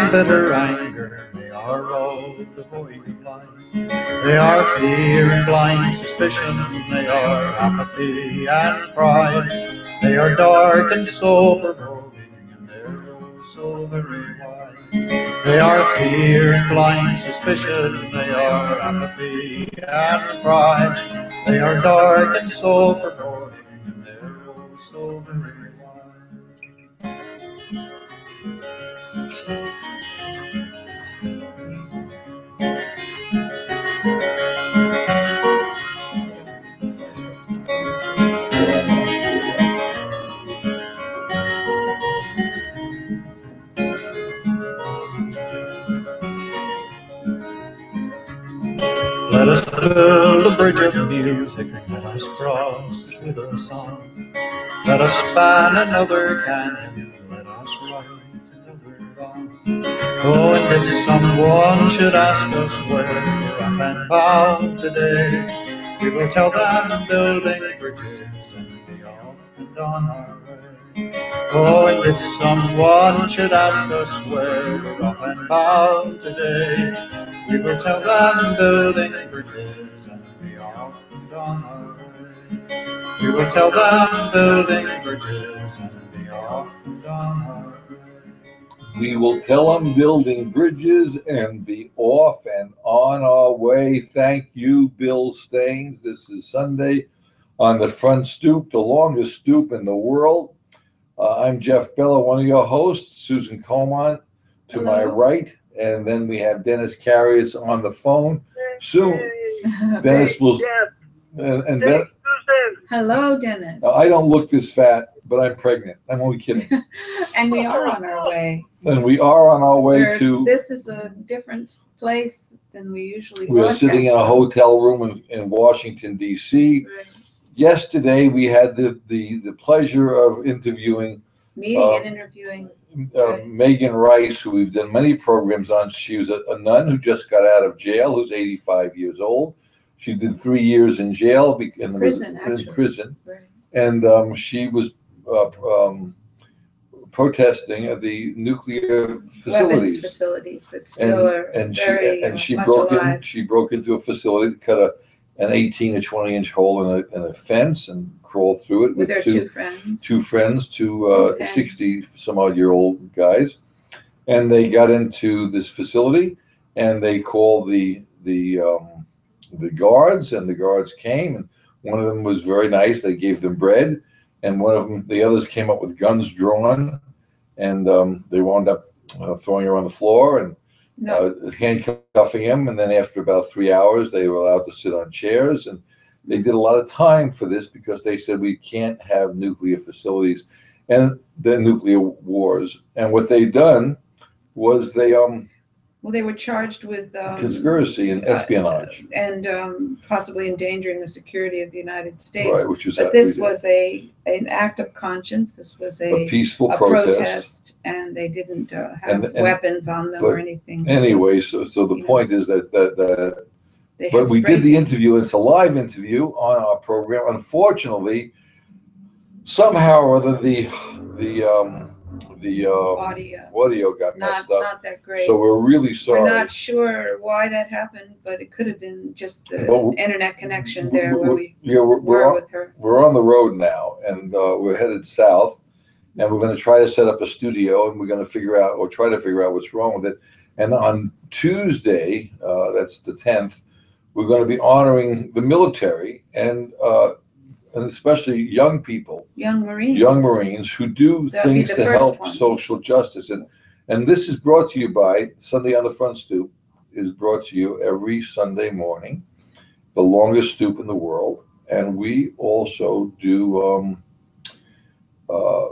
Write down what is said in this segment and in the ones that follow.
and bitter anger, they are all devoid of life. They are fear and blind suspicion, they are apathy and pride. They are dark and soul foreboding, and they're oh so very wide. They are fear and blind suspicion, they are apathy and pride. They are dark and soul foreboding, and they're oh so very wide. Let us build a bridge of music, let us cross with a song. Let us span another canyon, let us write another wrong. Oh, and if someone should ask us where we're off and bound today, we will tell them building bridges and be off and on our way. Oh, and if someone should ask us where we're off and bound today, we will tell them building bridges and be off and on our way. We will tell them building bridges and be off and on our way. We will tell them building bridges and be off and on our way. Thank you, Bill Staines. This is Sunday on the Front Stoop, the longest stoop in the world. I'm Jeff Bella, one of your hosts, Susan Comont to my right. And then we have Dennis Carriers on the phone. Soon, Dennis will. And then, hello, Dennis. I don't look this fat, but I'm pregnant. I'm only kidding. And we are on our way. And we are on our way to. This is a different place than we usually. We are sitting in a hotel room in Washington, D.C. Right. Yesterday, we had the pleasure of interviewing. Interviewing. Megan Rice, who we've done many programs on. She was a nun who just got out of jail, who's 85 years old. She did 3 years in jail, in prison. Right. And she was protesting at the nuclear weapons facilities that still are very she much broke alive. in. She broke into a facility, cut an 18 or 20 inch hole in a fence, and crawled through it with their two friends, two 60 some odd year old guys, and they got into this facility, and they called the guards, and the guards came, and one of them was very nice. They gave them bread, and the others came up with guns drawn, and they wound up throwing her on the floor and handcuffing him. And then after about 3 hours, they were allowed to sit on chairs, and they did a lot of time for this because they said we can't have nuclear facilities and the nuclear wars. And what they done was they were charged with conspiracy and espionage and possibly endangering the security of the United States. Right, which is. But this was an act of conscience. This was a peaceful protest, and they didn't have weapons on them or anything. Anyway, so the point is that. But we did the interview. It's a live interview on our program. Unfortunately, somehow or other the audio got messed up. Not that great. So we're really sorry. We're not sure why that happened, but it could have been just the internet connection there where we were with her. We're on the road now, and we're headed south, and we're going to try to set up a studio, and we're going to try to figure out what's wrong with it. And on Tuesday, that's the 10th, we're going to be honoring the military and especially young people, young Marines who do things to help social justice. And this is brought to you by Sunday on the Front Stoop is brought to you every Sunday morning, the longest stoop in the world. And we also do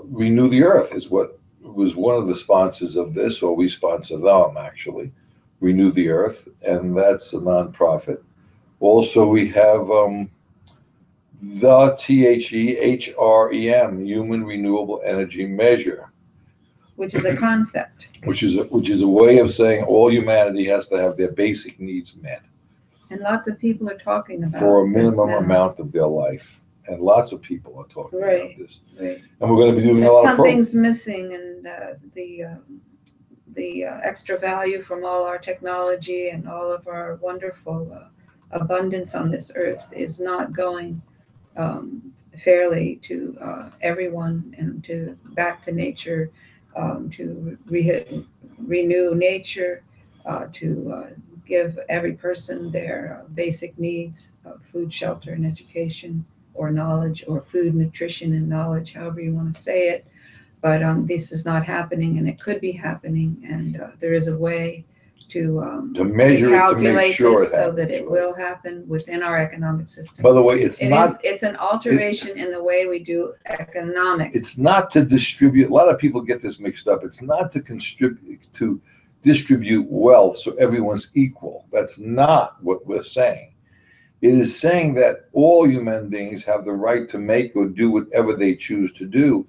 Renew the Earth is what was one of the sponsors of this, or we sponsor them actually, Renew the Earth, and that's a nonprofit. Also, we have the THEHREM, Human Renewable Energy Measure, which is a concept. Which is a way of saying all humanity has to have their basic needs met. And lots of people are talking about for a minimum amount of their life. And lots of people are talking about this. Right. And we're going to be doing a lot of something's missing, and the extra value from all our technology and all of our wonderful abundance on this earth is not going fairly to everyone, and to back to nature, to renew nature, to give every person their basic needs of food, shelter, and education, or knowledge, or food, nutrition, and knowledge, however you want to say it. But this is not happening, and it could be happening, and there is a way to measure it, to make calculate sure this it so happens, that it right. will happen within our economic system. By the way, it's an alteration in the way we do economics. It's not to distribute. A lot of people get this mixed up. It's not to distribute wealth so everyone's equal. That's not what we're saying. It is saying that all human beings have the right to make or do whatever they choose to do.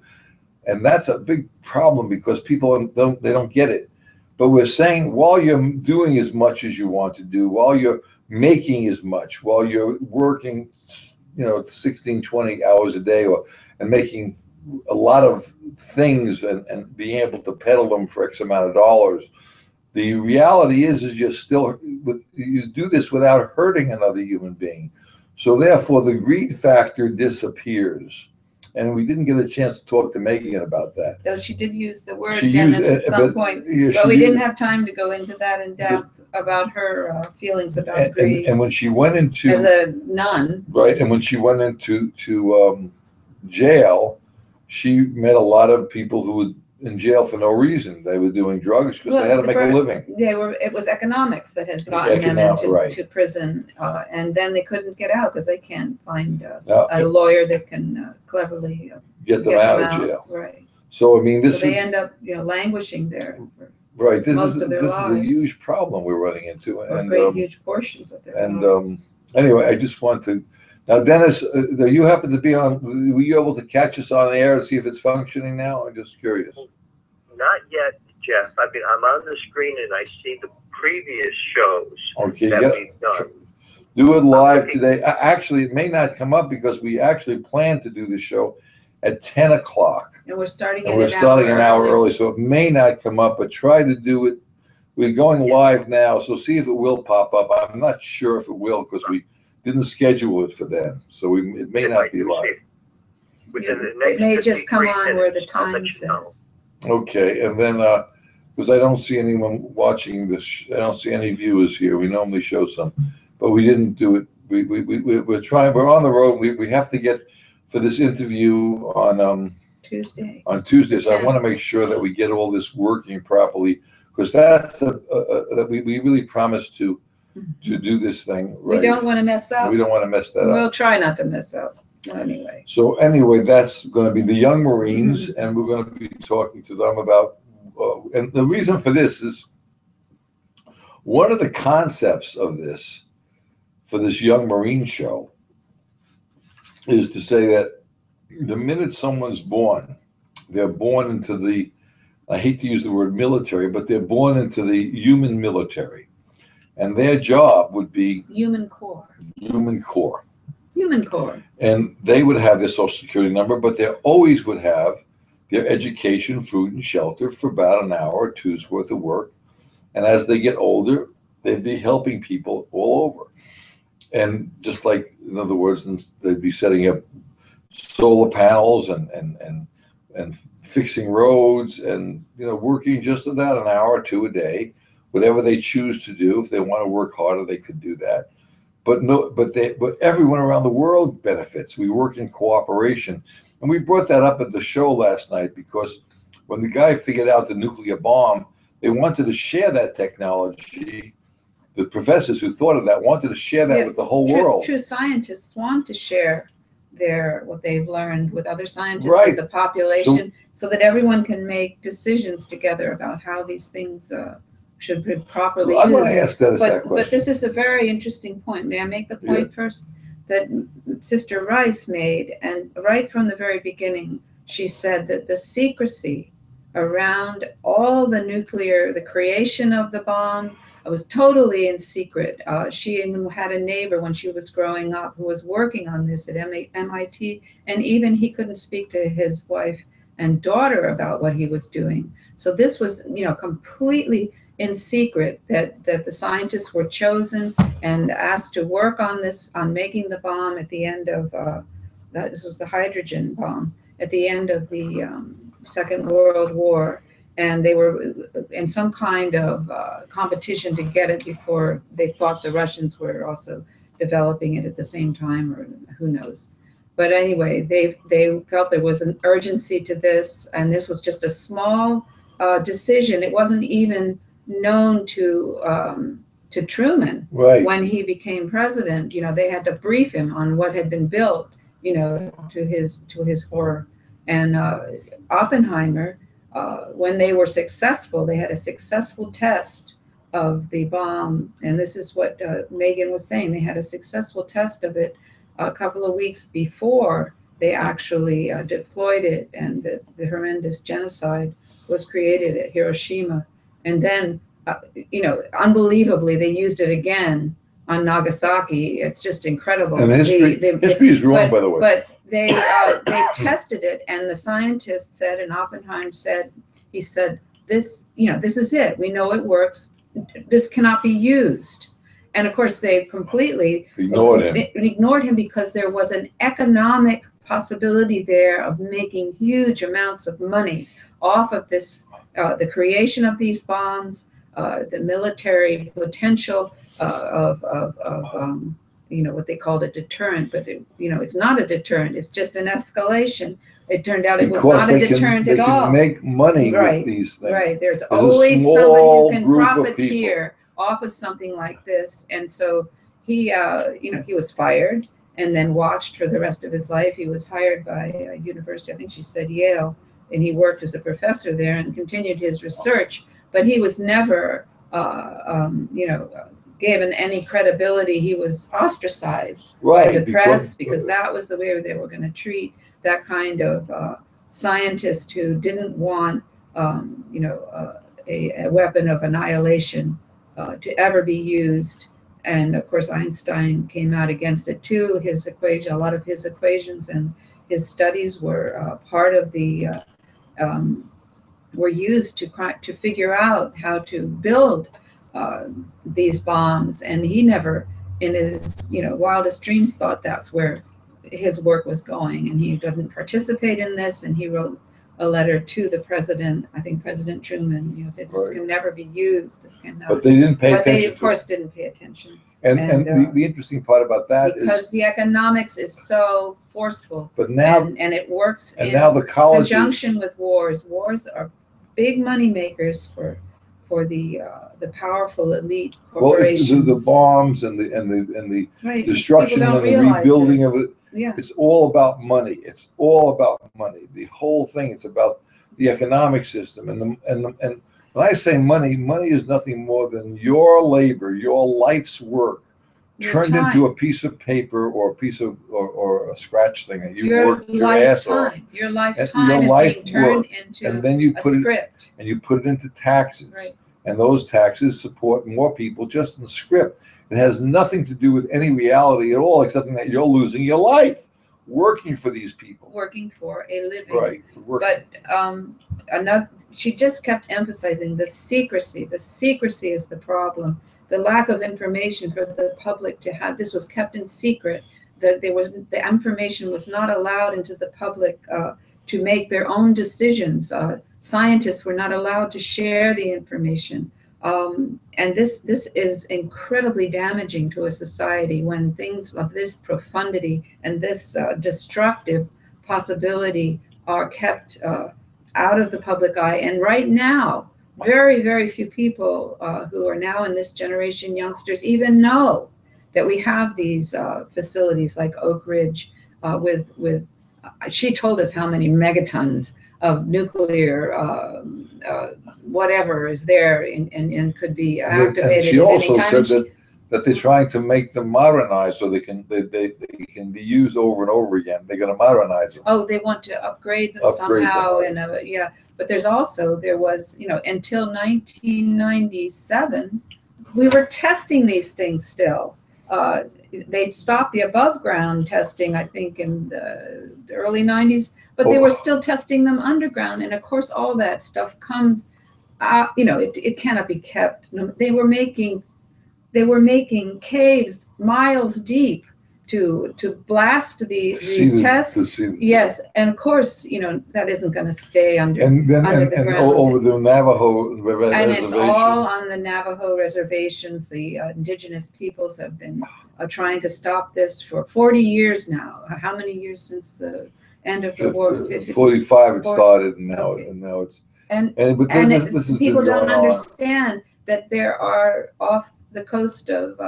And that's a big problem, because people don't get it. But we're saying, while you're doing as much as you want to do, while you're making as much, while you're working, 16, 20 hours a day, and making a lot of things and being able to peddle them for X amount of dollars, the reality is you do this without hurting another human being. So therefore, the greed factor disappears. And we didn't get a chance to talk to Megan about that. Though she did use the word Dennis at some point, but we didn't have time to go into that in depth about her feelings about greed. And when she went into, as a nun, right, and when she went into jail, she met a lot of people who were in jail for no reason. They were doing drugs because they had to make a living. It was economics that had gotten them into prison, and then they couldn't get out because they can't find a lawyer that can cleverly get them out of jail. Right. So I mean, they end up languishing there. Right. Most of their lives. Is a huge problem we're running into, and huge portions of their lives. Anyway, I just want to. Now, Dennis, you happen to be on. Were you able to catch us on the air and see if it's functioning now? I'm just curious. Not yet, Jeff. I mean, I'm on the screen and I see the previous shows that we've done. Do it live today. Actually, it may not come up because we actually planned to do the show at 10 o'clock. And we're starting an hour early, so it may not come up, but try to do it. We're going live now, so see if it will pop up. I'm not sure if it will because we didn't schedule it for then, so it may not be live. It may just come on where the time says. Okay, and then because I don't see anyone watching this, I don't see any viewers here. We normally show some, but we didn't do it. We're trying. We're on the road. We have to get for this interview on Tuesday. On Tuesday, so I want to make sure that we get all this working properly, because that's that we really promised to do this thing right. We don't want to mess up. We don't want to mess that up. We'll try not to mess up. Anyway. So anyway, that's going to be the young Marines, and we're going to be talking to them about. And the reason for this is one of the concepts of this, for this young Marine show, is to say that the minute someone's born, they're born into the. I hate to use the word military, but they're born into the human military, and their job would be Human Corps. Human Corps. Human Corps. And they would have their Social Security number, but they always would have their education, food, and shelter for about an hour or two's worth of work. And as they get older, they'd be helping people all over. And just like, in other words, they'd be setting up solar panels and fixing roads and working just about an hour or two a day, whatever they choose to do. If they want to work harder, they could do that. But everyone around the world benefits. We work in cooperation. And we brought that up at the show last night because when the guy figured out the nuclear bomb, they wanted to share that technology. The professors who thought of that wanted to share that with the whole world. True scientists want to share what they've learned with other scientists, right. With the population, so that everyone can make decisions together about how these things should be properly used. I'm going to ask Dennis that question. But this is a very interesting point. May I make the point first? That Sister Rice made, and right from the very beginning, she said that the secrecy around all the creation of the bomb, was totally in secret. She even had a neighbor when she was growing up who was working on this at MIT, and even he couldn't speak to his wife and daughter about what he was doing. So this was, completely in secret, that the scientists were chosen and asked to work on this, on making the bomb at the end of, this was the hydrogen bomb, at the end of the Second World War. And they were in some kind of competition to get it before they thought the Russians were also developing it at the same time, or who knows. But anyway, they felt there was an urgency to this, and this was just a small decision. It wasn't even known to Truman when he became president. They had to brief him on what had been built, to his horror. And Oppenheimer, when they were successful, they had a successful test of the bomb. And this is what Megan was saying. They had a successful test of it a couple of weeks before they actually deployed it, and the horrendous genocide was created at Hiroshima. And then, unbelievably, they used it again on Nagasaki. It's just incredible. And history is wrong, by the way. But they tested it, and the scientists said, and Oppenheim said, he said, this is it. We know it works. This cannot be used. And of course, they completely ignored him because there was an economic possibility there of making huge amounts of money off of this, the creation of these bombs, the military potential of what they called a deterrent, but it's not a deterrent. It's just an escalation. It turned out it was not a deterrent at all. They can make money with these things. Right. There's always somebody who can profiteer off of something like this. And so he was fired and then watched for the rest of his life. He was hired by a university, I think she said Yale, and he worked as a professor there and continued his research. But he was never, given any credibility. He was ostracized by the press because that was the way they were going to treat that kind of scientist who didn't want, a weapon of annihilation to ever be used. And of course, Einstein came out against it too. A lot of his equations and his studies were part of the, were used to figure out how to build these bombs. And he never, in his wildest dreams, thought that's where his work was going. And he doesn't participate in this. And he wrote a letter to the president, I think President Truman, said this can never be used. This cannot. But they didn't pay attention. They, of course, didn't pay attention. And the interesting part about that is because the economics is so forceful. But now, and it works in conjunction with wars. Wars are big money makers for the powerful elite corporations. Well, it's the bombs and the destruction and the rebuilding of it. Yeah. It's all about money. It's all about money. The whole thing. It's about the economic system. And when I say money, money is nothing more than your labor, your life's work, turned into a piece of paper or a piece of or a scratch thing that you worked your ass off. Your lifetime is being turned into and then you put a script. And you put it into taxes. Right. And those taxes support more people just in the script. It has nothing to do with any reality at all, except that you're losing your life working for these people. Working for a living. Right. But she just kept emphasizing the secrecy. The secrecy is the problem. The lack of information for the public to have. This was kept in secret. That the information was not allowed into the public to make their own decisions. Scientists were not allowed to share the information. And this is incredibly damaging to a society when things of this profundity and this destructive possibility are kept out of the public eye. And right now, very, very few people who are now in this generation, youngsters, even know that we have these facilities like Oakridge with she told us how many megatons of nuclear whatever is there and could be activated. And she also said that they're trying to make them modernized so they can be used over and over again. They're going to modernize them. Oh, they want to upgrade them somehow. And yeah, but there was until 1997, we were testing these things still. they stopped the above ground testing, I think, in the early 90s, but they were still testing them underground. And of course, all that stuff comes out, it cannot be kept. They were making caves miles deep to blast these tests. Yes, and of course, that isn't going to stay under the ground. Over the Navajo reservation. And it's all on the Navajo reservations. The indigenous peoples have been trying to stop this for 40 years now. How many years since the end of the war? 45 it started, and now, okay. and now it's... People don't understand that there are off the coast of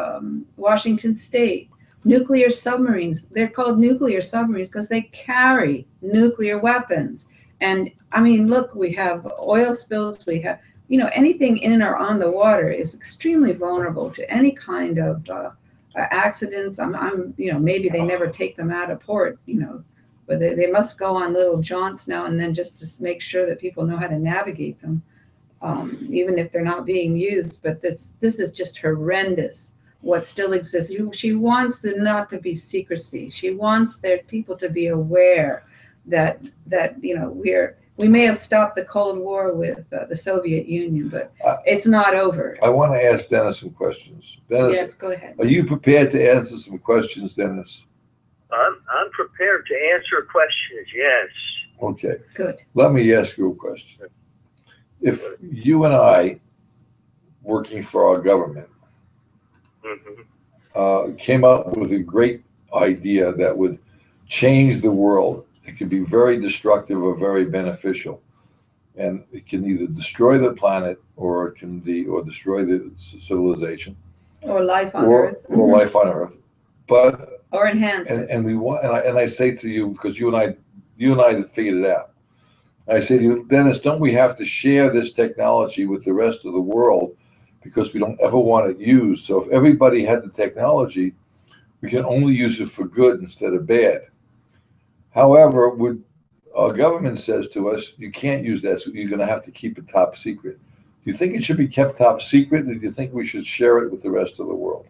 Washington State nuclear submarines. They're called nuclear submarines because they carry nuclear weapons. And I mean, look, we have oil spills, we have, anything in or on the water is extremely vulnerable to any kind of accidents. Maybe they never take them out of port, but they must go on little jaunts now and then just to make sure that people know how to navigate them, even if they're not being used. But this is just horrendous. What still exists. She wants there not to be secrecy. She wants their people to be aware that we may have stopped the Cold War with the Soviet Union, but it's not over. I want to ask Dennis some questions. Dennis, yes, go ahead. Are you prepared to answer some questions, Dennis? I'm prepared to answer questions. Yes. Okay. Good. Let me ask you a question. If you and I, working for our government, came up with a great idea that would change the world, it could be very destructive or very beneficial, and it can either destroy the planet or it can destroy the civilization or life on Earth, or life on Earth, but or enhance it. And we want, and I say to you, because you and I figured it out. I say to you, Dennis, don't we have to share this technology with the rest of the world? Because we don't ever want it used. So if everybody had the technology, we can only use it for good instead of bad. However, our government says to us, you can't use that, so you're going to have to keep it top secret. Do you think it should be kept top secret, or do you think we should share it with the rest of the world?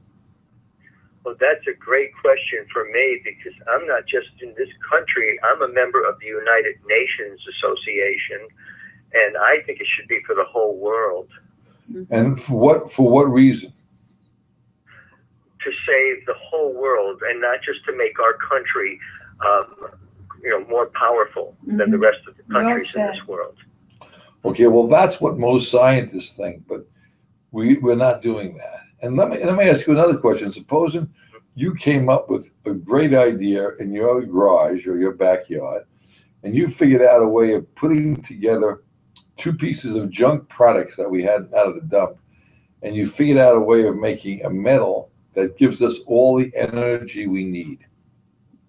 Well, that's a great question for me, because I'm not just in this country. I'm a member of the United Nations Association, and I think it should be for the whole world. And for what reason? To save the whole world, and not just to make our country more powerful than the rest of the countries in this world. Okay, well, that's what most scientists think, but we're not doing that. And let me ask you another question. Supposing you came up with a great idea in your garage or your backyard, and you figured out a way of putting together two pieces of junk products that we had out of the dump, and you figured out a way of making a metal that gives us all the energy we need.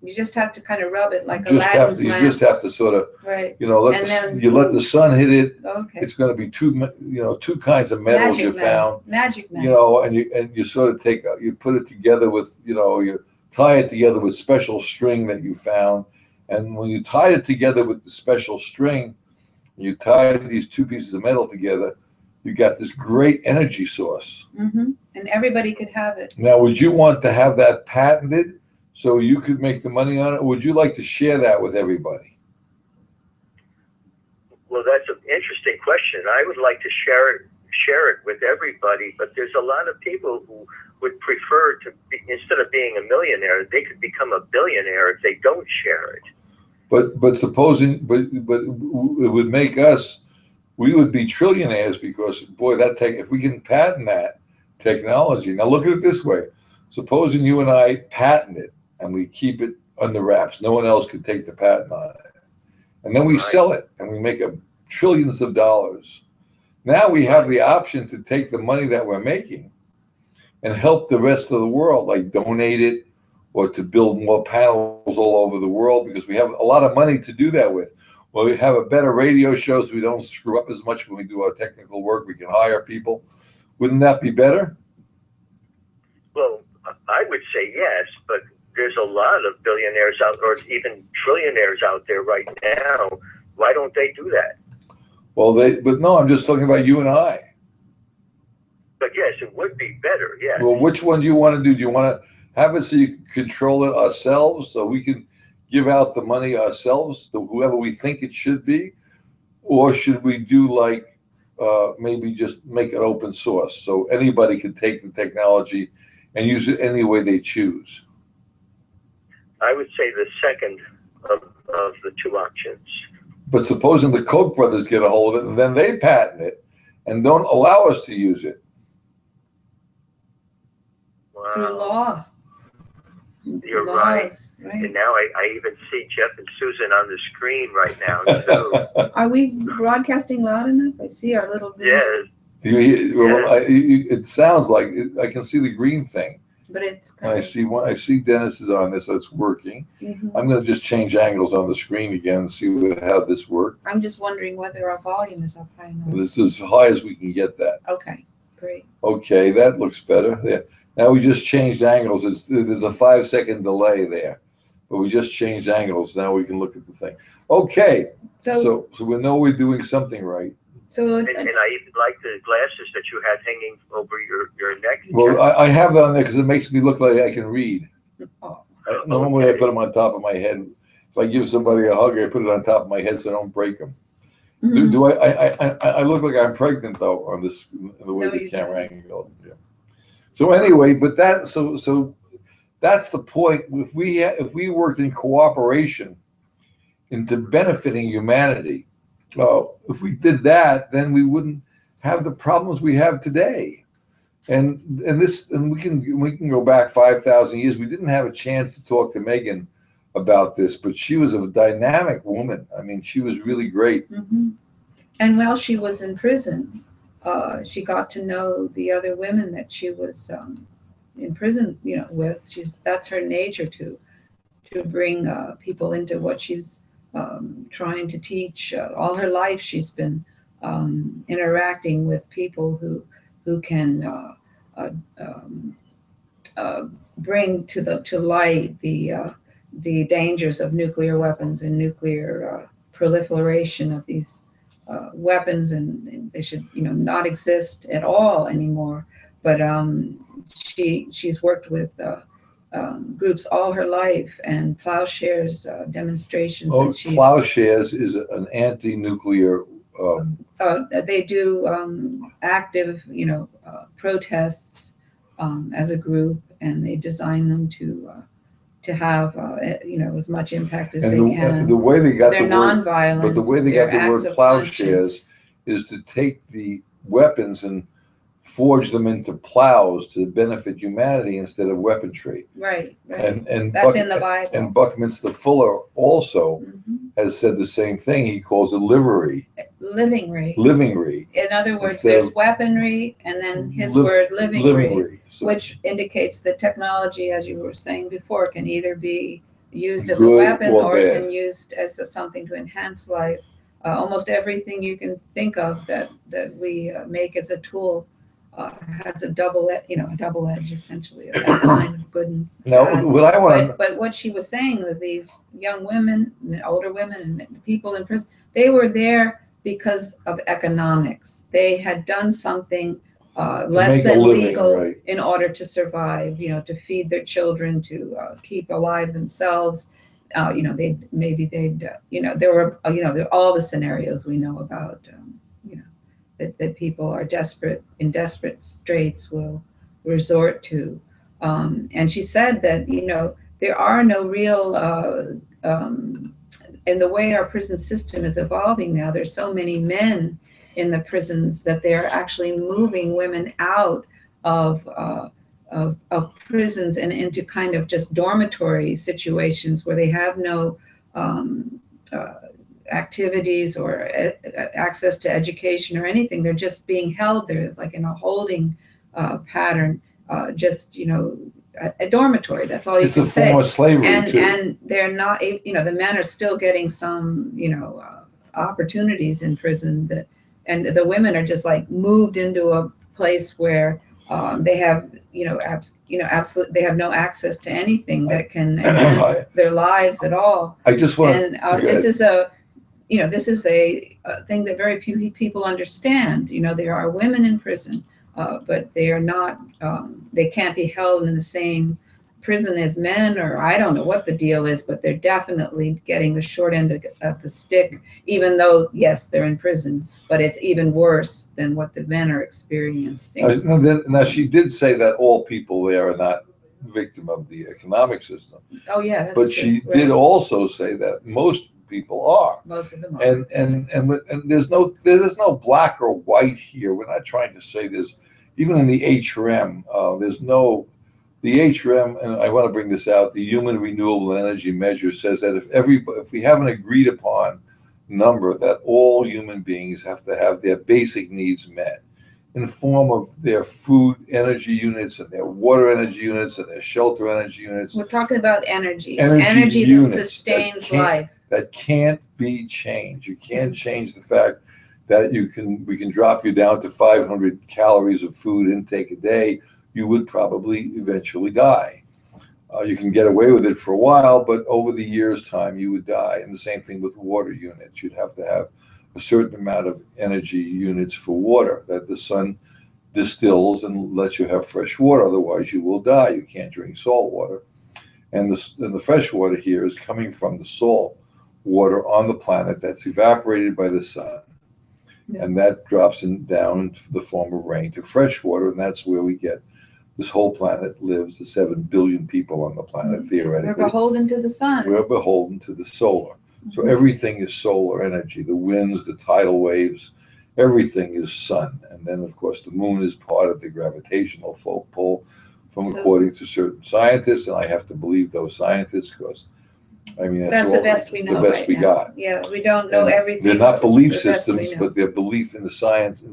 You just have to kind of rub it like Aladdin's lamp. You just have to sort of, right. Let the sun hit it. Okay. It's going to be two kinds of metals Magic you found. Magic metal. And you sort of you put it together with, you tie it together with special string that you found, and when you tie it together with the special string, you tie these two pieces of metal together, you got this great energy source. And everybody could have it. Now, would you want to have that patented so you could make the money on it, or would you like to share that with everybody? Well, that's an interesting question. I would like to share it with everybody, but there's a lot of people who would prefer to be, instead of being a millionaire, they could become a billionaire if they don't share it. But supposing, but it would make us, we would be trillionaires, because boy, if we can patent that technology. Now look at it this way. Supposing you and I patent it and we keep it under wraps. No one else can take the patent on it. And then we sell it and we make trillions of dollars. Now we have the option to take the money that we're making and help the rest of the world, like donate it, or to build more panels all over the world, because we have a lot of money to do that with. Well, we have a better radio show so we don't screw up as much when we do our technical work. We can hire people. Wouldn't that be better? Well, I would say yes, but there's a lot of billionaires out, or even trillionaires out there right now. Why don't they do that? Well, but no, I'm just talking about you and I. But yes, it would be better. Yes. Well, which one do you want to do? Do you want to have it so you can control it ourselves, so we can give out the money ourselves to whoever we think it should be? Or should we do like maybe just make it open source so anybody can take the technology and use it any way they choose? I would say the second of the two options. But supposing the Koch brothers get a hold of it and then they patent it and don't allow us to use it. Wow. Through law. You're Laws, right. And now I even see Jeff and Susan on the screen right now, too. Are we broadcasting loud enough? I see our little green. Yes. It sounds like I can see the green thing. But it's And I see Dennis is on this, so it's working. Mm-hmm. I'm going to just change angles on the screen again and see how this works. I'm just wondering whether our volume is up high enough. This is as high as we can get that. Okay, great. Okay, that looks better. Yeah. Now we just changed angles. There's a 5-second delay there, but we just changed angles. Now we can look at the thing. Okay, so we know we're doing something right. So And I even like the glasses that you had hanging over your neck. Well, I have that on there because it makes me look like I can read. oh, Normally I put them on top of my head. If I give somebody a hug, I put it on top of my head so I don't break them. mhm. Do I look like I'm pregnant though on this, the way No, the you camera angle? Yeah. So anyway, but so that's the point. If we worked in cooperation into benefiting humanity, if we did that, then we wouldn't have the problems we have today. And we can go back 5,000 years. We didn't have a chance to talk to Megan about this, but she was a dynamic woman. I mean, she was really great. Mhm. And while she was in prison, she got to know the other women that she was in prison, with. That's her nature to bring people into what she's trying to teach. All her life, she's been interacting with people who can bring to light the dangers of nuclear weapons and nuclear proliferation of these weapons, and they should not exist at all anymore. But she's worked with groups all her life, and plowshares demonstrations. Oh, plowshares is an anti-nuclear. They do active, protests as a group, and they design them to have as much impact as they can. The way they got They're the word, nonviolent. but the way they got the They're word acts of plowshares conscience. is to take the weapons and forge them into plows to benefit humanity instead of weaponry. Right. And That's in the Bible. And Buckminster Fuller also Mhm. has said the same thing. He calls it livery. Livingry. In other words, Instead there's of weaponry, and then his word livingry, So which indicates that technology, as you were saying before, can either be used as a Good weapon or or it bad. can used as something to enhance life. Almost everything you can think of that we make as a tool has a double edge, essentially, a kind of good and now, bad. what I want to But what she was saying with these young women, and older women, and people in prison, they were there because of economics. They had done something less make a than living, legal right. in order to survive. To feed their children, to keep alive themselves. There were all the scenarios we know about. That people are in desperate straits will resort to. And she said that, there are no real, in the way our prison system is evolving now, there's so many men in the prisons that they're actually moving women out of prisons and into kind of just dormitory situations where they have no activities or access to education or anything. They're just being held there like in a holding pattern, a dormitory. That's all you can say. It's a form of slavery too. And they're not, the men are still getting some, opportunities in prison, and the women are just like moved into a place where they have, absolutely, they have no access to anything that can enhance their lives at all. I just want And this is a thing that very few people understand. There are women in prison but they are not. They can't be held in the same prison as men, or I don't know what the deal is, but they're definitely getting the short end of the stick, even though, yes, they're in prison, but it's even worse than what the men are experiencing. Now, she did say that all people there are not victim of the economic system. Oh, yeah, that's but true. she Right. did also say that most people are. Most of them are. And there's no black or white here. We're not trying to say this. Even in the HRM, there's no. The HRM, and I want to bring this out, the Human Renewable Energy Measure says that if we have an agreed upon number that all human beings have to have their basic needs met in the form of their food energy units and their water energy units and their shelter energy units. We're talking about energy. Energy Energy that units sustains that can't- life. That can't be changed. You can't change the fact that we can drop you down to 500 calories of food intake a day. You would probably eventually die. You can get away with it for a while, but over the years' time, you would die. And the same thing with water units. You'd have to have a certain amount of energy units for water that the sun distills and lets you have fresh water. Otherwise, you will die. You can't drink salt water. And the fresh water here is coming from the salt water on the planet that's evaporated by the sun. Yeah. And that drops down in the form of rain to fresh water, and that's where we get this whole planet lives, the 7 billion people on the planet, theoretically. We're beholden to the sun. We're beholden to the solar. So everything is solar energy. The winds, the tidal waves, everything is sun. And then, of course, the moon is part of the gravitational pull according to certain scientists. And I have to believe those scientists because, I mean, that's the best we know. The best right we now. got. Yeah, we don't know everything. They're not belief the best systems, but they're belief in the science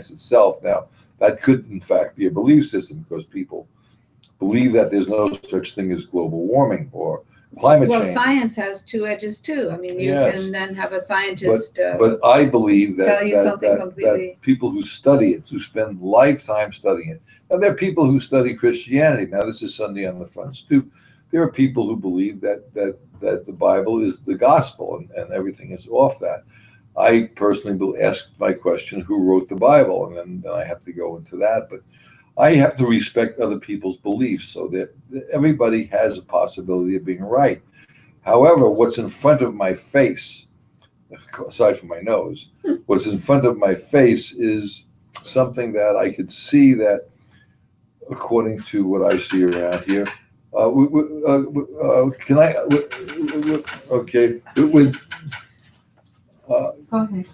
itself. Now, that could, in fact, be a belief system because people believe that there's no such thing as global warming or climate change. Well, science has two edges too. I mean, you can then have a scientist but I believe that, tell you something completely. that people who study it, who spend lifetime studying it, now there are people who study Christianity. Now, this is Sunday on the Front Stoop. There are people who believe that the Bible is the gospel and everything is off that. I personally will ask my question, who wrote the Bible? And then I have to go into that. But I have to respect other people's beliefs so that everybody has a possibility of being right. However, what's in front of my face, aside from my nose, what's in front of my face is something that I could see that, according to what I see around here, can I, okay, Go ahead.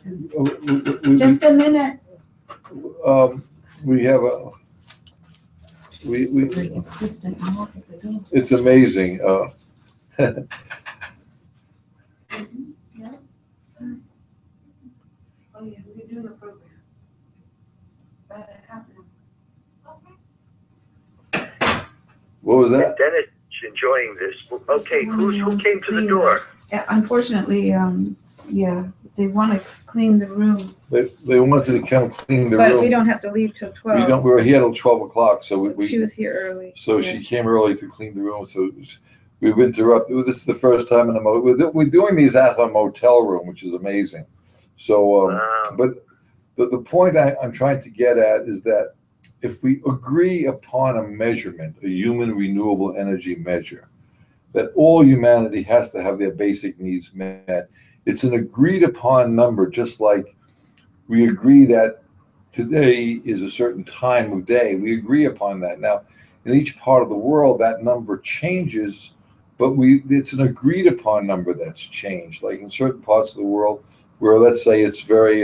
Just a minute. We have a Very insistent. it's amazing. Oh yeah, we're doing a program. What was that? Dennis is enjoying this. Okay, who came to the door? Yeah, unfortunately, yeah, they want to clean the room, They wanted to come clean the but room. we don't have to leave till 12. We were here till 12 o'clock, so She was here early. So yeah. she came early to clean the room. So we've interrupted. This is the first time in a motel. We're doing these at a motel room, which is amazing. So, Wow. but the point I'm trying to get at is that if we agree upon a measurement, a human renewable energy measure, that all humanity has to have their basic needs met, it's an agreed upon number, just like we agree that today is a certain time of day. We agree upon that. Now, in each part of the world, that number changes, but it's an agreed upon number that's changed. Like in certain parts of the world where, let's say, it's very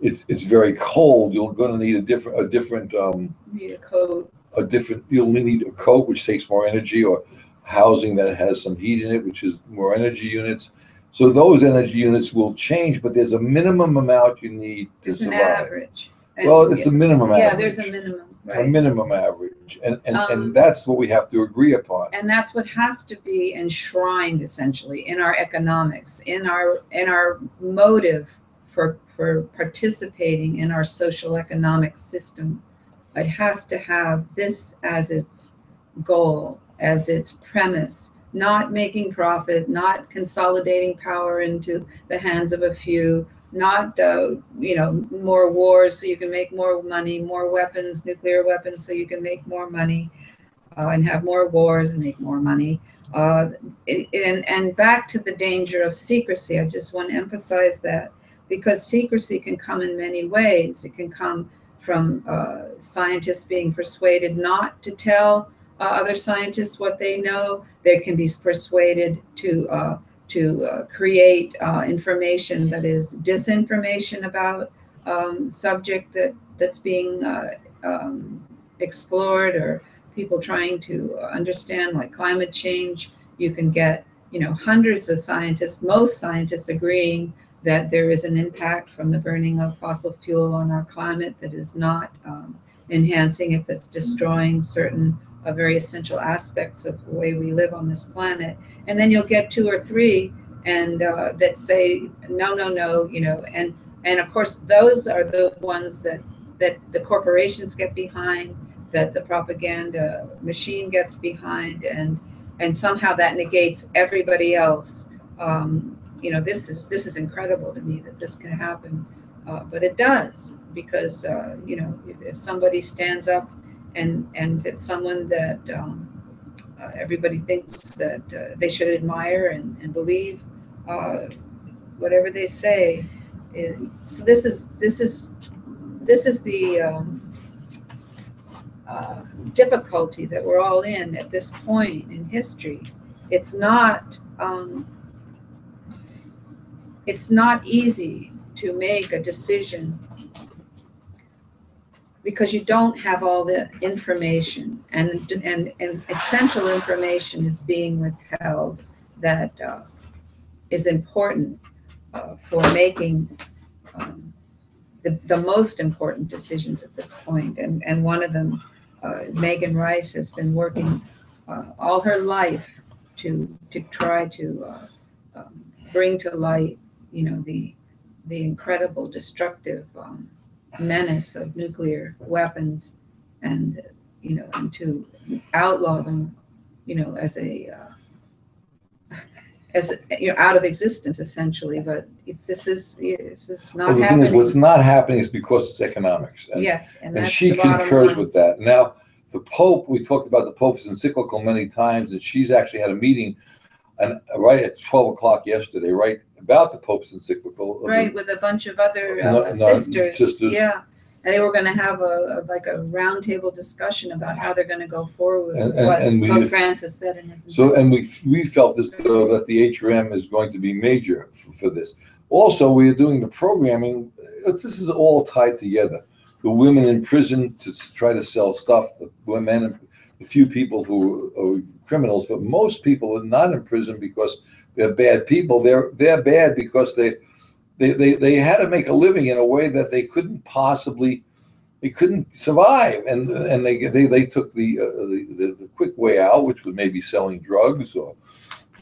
it's very cold, you're going to need a different Need a code. you'll need a coat which takes more energy, or housing that has some heat in it, which is more energy units. So those energy units will change, but there's a minimum amount you need to There's an survive. average. Well, it's the minimum average. Yeah, there's a minimum, A right? minimum average, and that's what we have to agree upon. And that's what has to be enshrined essentially in our economics, in our motive for participating in our social economic system. It has to have this as its goal, as its premise, not making profit, not consolidating power into the hands of a few, not more wars so you can make more money, more weapons, nuclear weapons so you can make more money, and have more wars and make more money. And back to the danger of secrecy, I just want to emphasize that, because secrecy can come in many ways. It can come from scientists being persuaded not to tell other scientists what they know. They can be persuaded to create information that is disinformation about subject that's being explored, or people trying to understand, like climate change. You can get hundreds of scientists, most scientists, agreeing that there is an impact from the burning of fossil fuel on our climate that is not enhancing it, that's destroying certain very essential aspects of the way we live on this planet. And then you'll get two or three and that say no, and of course those are the ones that the corporations get behind, that the propaganda machine gets behind, and somehow that negates everybody else. This is incredible to me that this can happen, but it does, because if somebody stands up and it's someone that everybody thinks that they should admire and believe whatever they say. So this is the difficulty that we're all in at this point in history. It's not easy to make a decision because you don't have all the information, and essential information is being withheld that is important for making the most important decisions at this point. And one of them, Megan Rice, has been working all her life to try to bring to light, the incredible destructive menace of nuclear weapons, and and to outlaw them, as out of existence, essentially. But if this is not well, the happening. thing is, what's not happening is because it's economics. And, yes, and she concurs with that. Now, the Pope, we talked about the Pope's encyclical many times, and she's actually had a meeting right at 12 o'clock yesterday, right, about the Pope's encyclical. Right, with a bunch of other sisters. Yeah. And they were going to have a roundtable discussion about how they're going to go forward with what Francis said in his. So, and we felt as though that the HRM is going to be major for this. Also, we are doing the programming. This is all tied together. The women in prison to try to sell stuff, the women, the few people who are criminals, but most people are not in prison because they're bad people. They're bad because they had to make a living in a way that they couldn't survive, and they took the quick way out, which was maybe selling drugs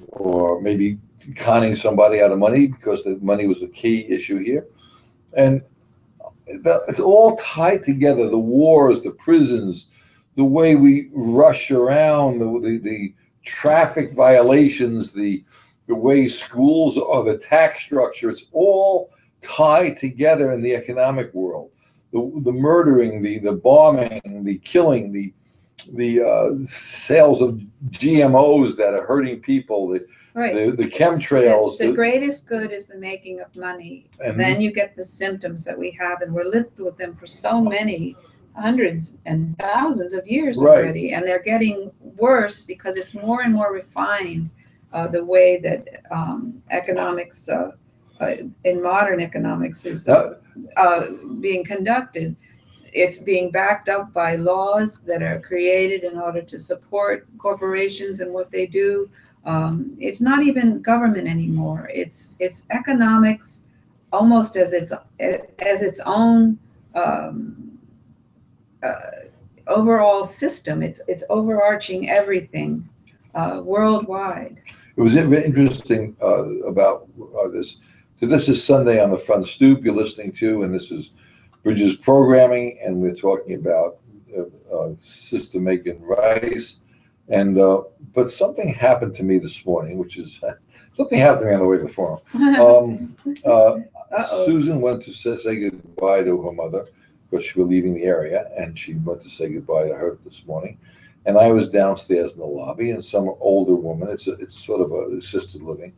or maybe conning somebody out of money, because the money was the key issue here. And it's all tied together: the wars, the prisons, the way we rush around, the traffic violations, the way schools are, the tax structure. It's all tied together in the economic world. The murdering, the bombing, the killing, the sales of GMOs that are hurting people, the chemtrails. The greatest good is the making of money. And then you get the symptoms that we have, and we're lived with them for so many hundreds and thousands of years already, and they're getting worse because it's more and more refined. The way that economics, in modern economics, is being conducted. It's being backed up by laws that are created in order to support corporations and what they do. It's not even government anymore. It's economics, almost as its own overall system. It's overarching everything worldwide. It was interesting about this. So this is Sunday on the Front Stoop you're listening to, and this is Bridges Programming, and we're talking about Sister Megan Rice. And but something happened to me this morning, which is Something happened to me on the way to the forum. Susan went to say goodbye to her mother because she was leaving the area, and she went to say goodbye to her this morning. And I was downstairs in the lobby, and some older woman, it's sort of a assisted living,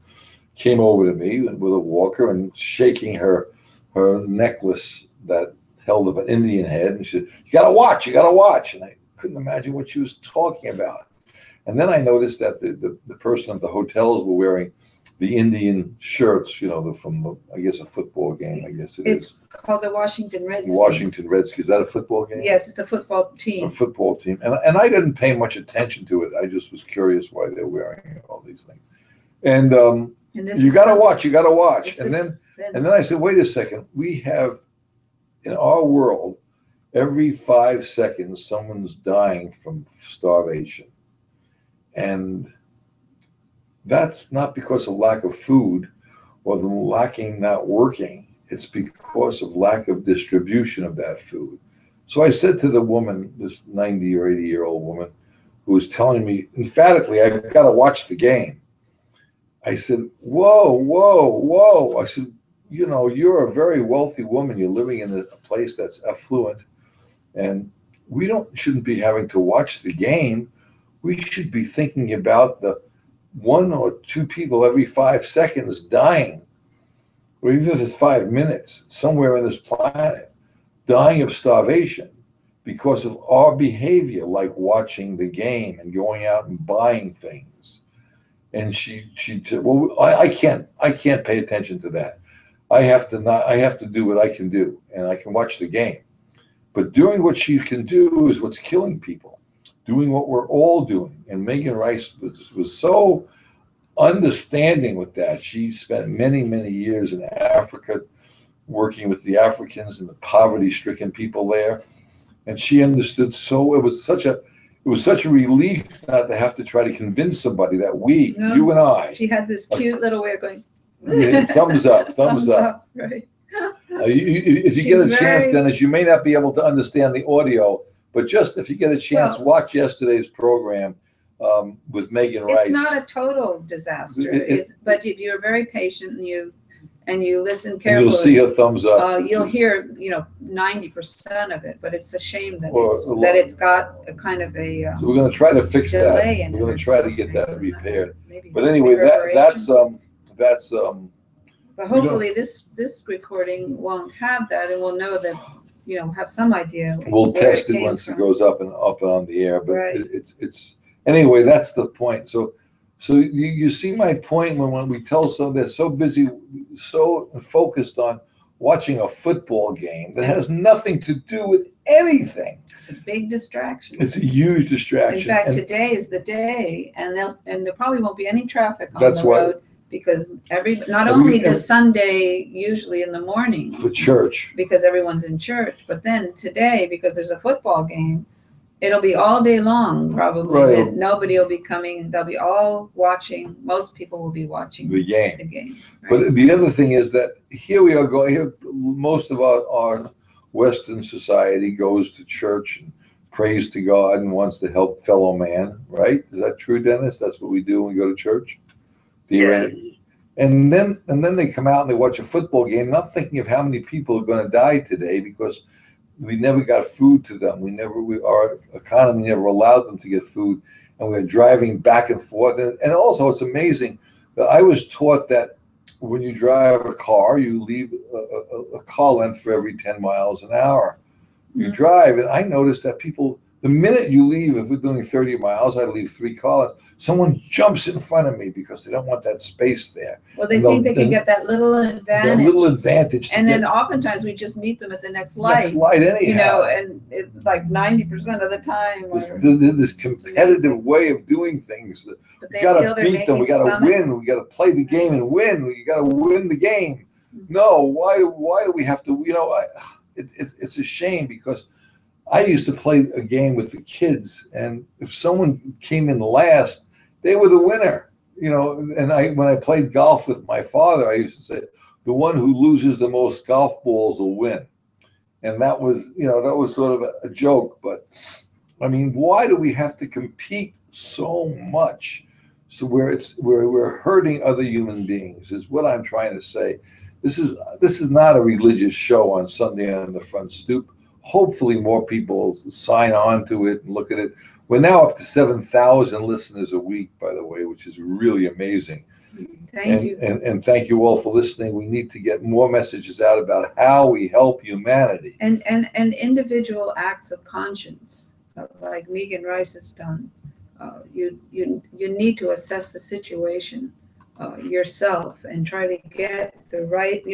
came over to me with a walker and shaking her necklace that held up an Indian head, and she said, you gotta watch. And I couldn't imagine what she was talking about. And then I noticed that the person at the hotels were wearing the Indian shirts, from I guess a football game. I guess it's called the Washington Redskins. Washington Redskins. Is that a football game? Yes, it's a football team. A football team, and I didn't pay much attention to it. I just was curious why they're wearing all these things. And you gotta watch. And then I said, wait a second. We have in our world, every 5 seconds, someone's dying from starvation, and that's not because of lack of food or them not working. It's because of lack of distribution of that food. So I said to the woman, this 90 or 80-year-old woman, who was telling me emphatically, I've got to watch the game. I said, whoa. I said, you're a very wealthy woman. You're living in a place that's affluent, and we shouldn't be having to watch the game. We should be thinking about the 1 or 2 people every 5 seconds dying, or even if it's 5 minutes, somewhere on this planet, dying of starvation because of our behavior, like watching the game and going out and buying things. And she said, well, I can't pay attention to that. I have to do what I can do, and I can watch the game. But doing what she can do is what's killing people. Doing what we're all doing. And Megan Rice was so understanding with that. She spent many, many years in Africa working with the Africans and the poverty-stricken people there. And she understood it was such a relief not to have to try to convince somebody that you and I. She had this cute little way of going. Thumbs up. Right. If you get a chance, Dennis, you may not be able to understand the audio, but just if you get a chance, watch yesterday's program with Megan Rice. It's not a total disaster. But if you're very patient and you listen carefully, you'll see her thumbs up. You'll hear 90% of it, but it's a shame that it's got a kind of a so we're going to try to fix that. We're going to try to get that repaired. But anyway, that's But hopefully this recording won't have that, and we'll know that have some idea. We'll test it once it goes up and on the air. But right. it's anyway. That's the point. So you see my point when we tell they're so busy, so focused on watching a football game that has nothing to do with anything. It's a big distraction. It's a huge distraction. In fact, today is the day, and there probably won't be any traffic on the road. Because not only does Sunday usually in the morning for church, because everyone's in church, but then today, because there's a football game, it'll be all day long probably. Right. Nobody will be coming. They'll be all watching. Most people will be watching the game. Right? But the other thing is that here we are going. Here, most of our Western society goes to church and prays to God and wants to help fellow man. Right? Is that true, Dennis? That's what we do when we go to church. Yeah. And then they come out and they watch a football game, not thinking of how many people are going to die today because we never got food to them. Our economy never allowed them to get food, and we're driving back and forth. And also, it's amazing that I was taught that when you drive a car, you leave a car length for every 10 miles an hour. You drive, and I noticed that people. The minute you leave, if we're doing 30 miles, I leave 3 cars. Someone jumps in front of me because they don't want that space there. Well, they think they can get that little advantage. And then oftentimes we just meet them at the next light. Next light anyhow. And it's like 90% of the time. This competitive way of doing things. We got to beat them. We got to win. We got to play the game and win. We got to win the game. No, why do we have to? It's a shame because I used to play a game with the kids, and if someone came in last, they were the winner. And when I played golf with my father, I used to say, the one who loses the most golf balls will win. And that was sort of a joke. But I mean, why do we have to compete so much So we're hurting other human beings is what I'm trying to say. This is not a religious show on Sunday on the Front Stoop. Hopefully more people sign on to it and look at it. We're now up to 7,000 listeners a week, by the way, which is really amazing. Thank you. And thank you all for listening. We need to get more messages out about how we help humanity. And individual acts of conscience, like Megan Rice has done. You need to assess the situation yourself and try to get the right,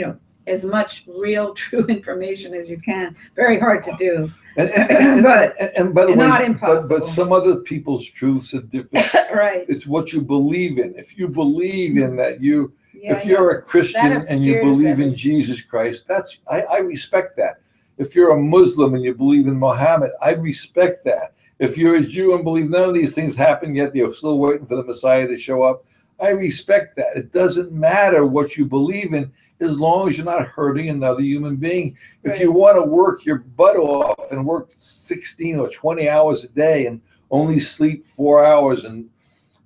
as much real, true information as you can. Very hard to do, and by the way, not impossible. But some other people's truths are different. Right. It's what you believe in. If you believe in that if Yeah, you're a Christian and you believe in Jesus Christ, I respect that. If you're a Muslim and you believe in Muhammad, I respect that. If you're a Jew and believe none of these things happen yet, you're still waiting for the Messiah to show up, I respect that. It doesn't matter what you believe in as long as you're not hurting another human being. If Right. you want to work your butt off and work 16 or 20 hours a day and only sleep 4 hours and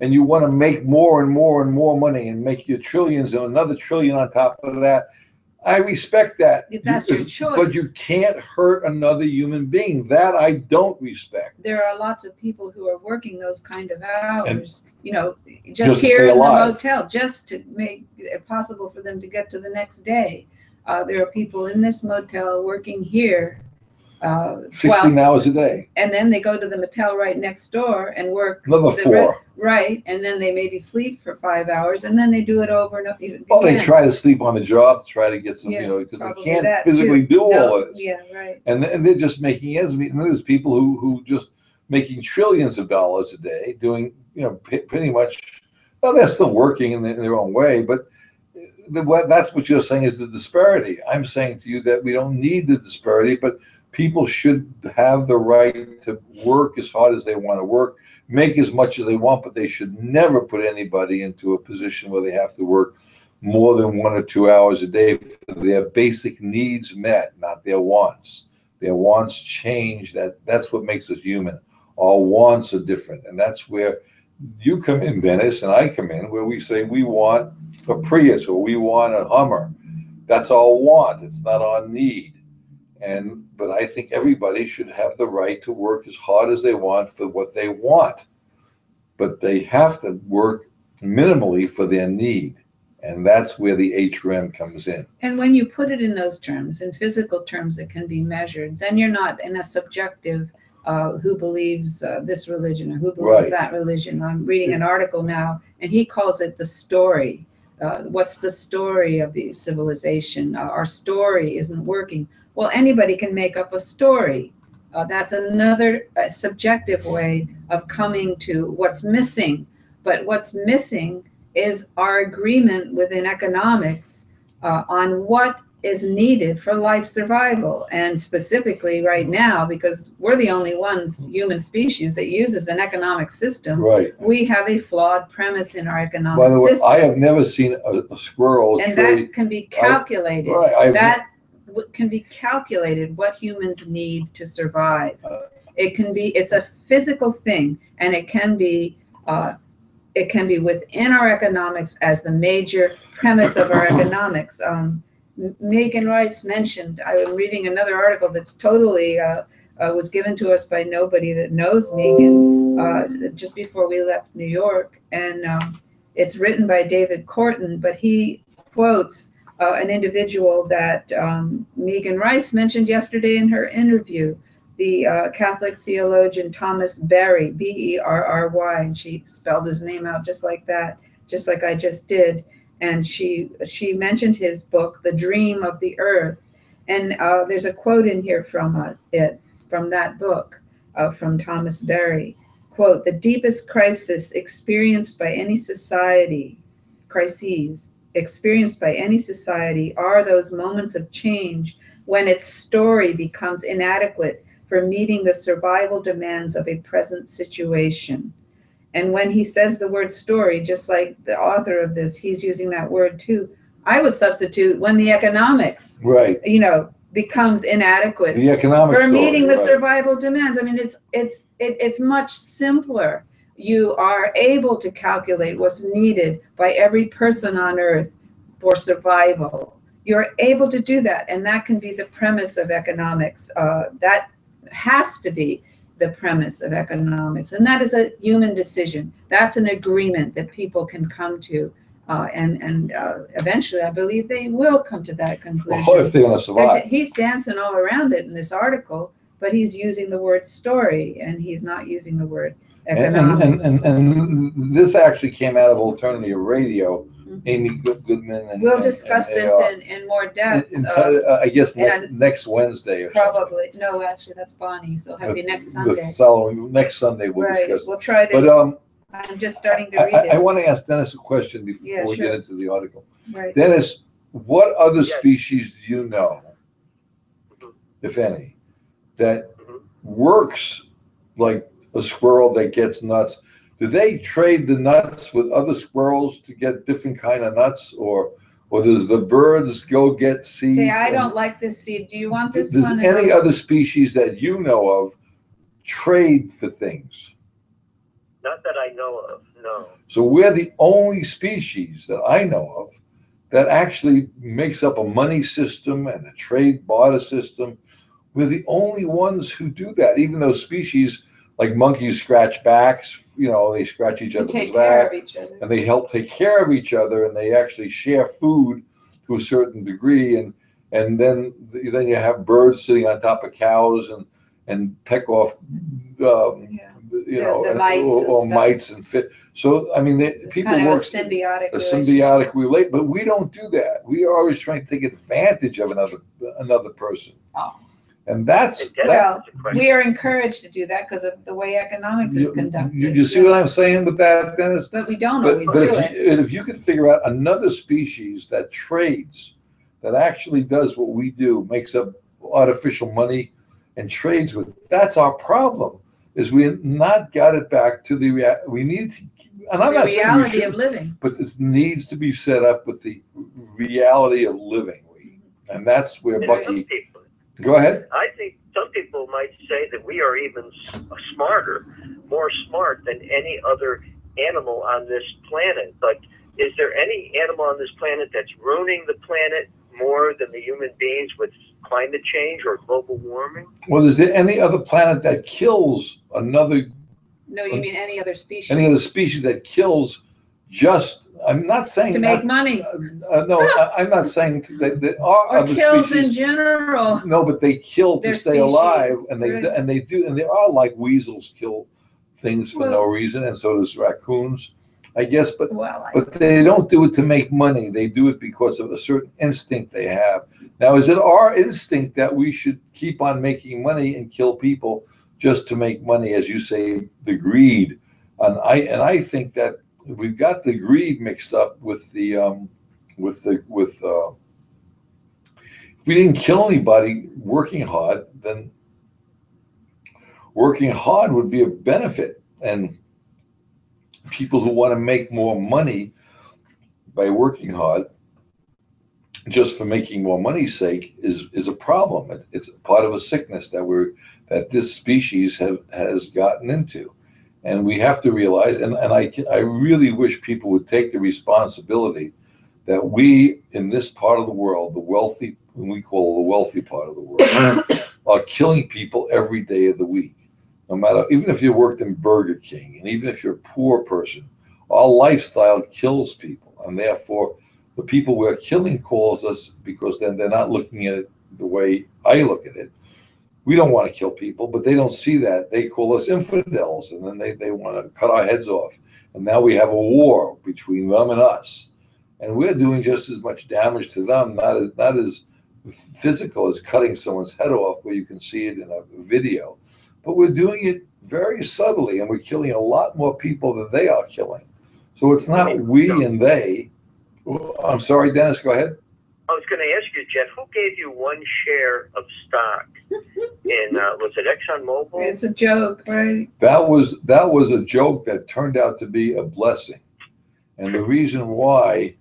you want to make more and more and more money and make your trillions and another trillion on top of that, I respect that. If that's your choice. But you can't hurt another human being. That I don't respect. There are lots of people who are working those kind of hours, just just to here stay in the alive. motel, just to make it possible for them to get to the next day. There are people in this motel working here 16 hours a day. And then they go to the motel right next door and work Another 4. Right, and then they maybe sleep for 5 hours, and then they do it over and over again. Well, they try to sleep on the job to try to get some, because they probably can't that physically too. do all of this. Yeah, right. And they're just making ends meet. And there's people who just making trillions of dollars a day doing, pretty much, well, they're still working in their own way, but that's what you're saying is the disparity. I'm saying to you that we don't need the disparity, but people should have the right to work as hard as they want to work, make as much as they want, but they should never put anybody into a position where they have to work more than 1 or 2 hours a day for their basic needs met, not their wants. Their wants change. That's what makes us human. Our wants are different, and that's where you come in, Dennis, and I come in, where we say we want a Prius or we want a Hummer. That's our want. It's not our need. But I think everybody should have the right to work as hard as they want for what they want. But they have to work minimally for their need. And that's where the HRM comes in. And when you put it in those terms, in physical terms that can be measured, then you're not in a subjective who believes this religion or who believes that religion. I'm reading an article now, and he calls it the story. What's the story of the civilization? Our story isn't working. Well, anybody can make up a story. That's another subjective way of coming to what's missing. But what's missing is our agreement within economics on what is needed for life survival. And specifically right now, because we're the only ones, human species, that uses an economic system, we have a flawed premise in our economic system. By the way, I have never seen a squirrel and that can be calculated. Can be calculated what humans need to survive. It's a physical thing, and it can be within our economics as the major premise of our economics. Megan Rice mentioned, I was reading another article that's totally was given to us by nobody that knows Megan just before we left New York, and it's written by David Corton, but he quotes an individual that Megan Rice mentioned yesterday in her interview, the Catholic theologian Thomas Berry, Berry, and she spelled his name out just like that, just like I just did. And she mentioned his book, The Dream of the Earth. And there's a quote in here from that book, from Thomas Berry. Quote, "The deepest crises experienced by any society are those moments of change when its story becomes inadequate for meeting the survival demands of a present situation." And when he says the word story, just like the author of this, he's using that word too. I would substitute when the economics, becomes inadequate the economic for meeting the survival demands. I mean, it's much simpler. you are able to calculate what's needed by every person on earth for survival. You're able to do that, and that can be the premise of economics. That has to be the premise of economics, and that is a human decision. That's an agreement that people can come to, and eventually, I believe they will come to that conclusion. Well, if they're going to survive. He's dancing all around it in this article, but he's using the word story, and he's not using the word economics. And this actually came out of alternative radio. Amy Goodman and we'll discuss this in more depth. I guess next Wednesday or probably. Something. No, actually, that's Bonnie. So it'll have to be next Sunday. Next Sunday we'll discuss. We'll try to. But I'm just starting to read it. I want to ask Dennis a question before we get into the article. Right. Dennis, what other species do you know, if any, that works like a squirrel that gets nuts? Do they trade the nuts with other squirrels to get different kind of nuts, or does the birds go get seeds? Say, I don't like this seed. Do you want this one? Does any other species that you know of trade for things? Not that I know of, no. So we're the only species that I know of that actually makes up a money system and a trade barter system. We're the only ones who do that, even though species like monkeys scratch backs, they scratch each other's back, and they help take care of each other, and they actually share food to a certain degree, and then you have birds sitting on top of cows and peck off, mites and fit. So I mean, people kind of work a symbiotic relate, but we don't do that. We are always trying to take advantage of another person. Oh. And that's we are encouraged to do that because of the way economics is conducted. You see what I'm saying with that, Dennis? But we don't always do it. If you could figure out another species that trades, that actually does what we do, makes up artificial money and trades with, that's our problem. Is we not got it back to the reality of living. But this needs to be set up with the reality of living, and that's where Bucky. Go ahead. I think some people might say that we are even smarter, more smart than any other animal on this planet. But is there any animal on this planet that's ruining the planet more than the human beings with climate change or global warming? Well, is there any other planet that kills another? No, you mean any other species? Any other species that kills just? I'm not saying to make money. No, I'm not saying that there are or other kills species. In general. No, but they kill to stay alive, and they are like weasels kill things for no reason, and so does raccoons, I guess. But they don't do it to make money. They do it because of a certain instinct they have. Now, is it our instinct that we should keep on making money and kill people just to make money, as you say, the greed? And I think that we've got the greed mixed up with the if we didn't kill anybody working hard, then working hard would be a benefit, and people who want to make more money by working hard just for making more money's sake is a problem. It's part of a sickness that this species has gotten into. And we have to realize, and I really wish people would take the responsibility that we, in this part of the world, the wealthy, when we call it the wealthy part of the world, are killing people every day of the week. No matter, even if you worked in Burger King, and even if you're a poor person, our lifestyle kills people. And therefore, the people we're killing calls us, because then they're not looking at it the way I look at it. We don't want to kill people, but they don't see that. They call us infidels, and then they want to cut our heads off. And now we have a war between them and us. And we're doing just as much damage to them, not as physical as cutting someone's head off, where you can see it in a video. But we're doing it very subtly, and we're killing a lot more people than they are killing. So it's not we and they. I'm sorry, Dennis, go ahead. I was going to ask you, Jeff, who gave you one share of stock in, was it ExxonMobil? It's a joke, right? That was a joke that turned out to be a blessing. And the reason why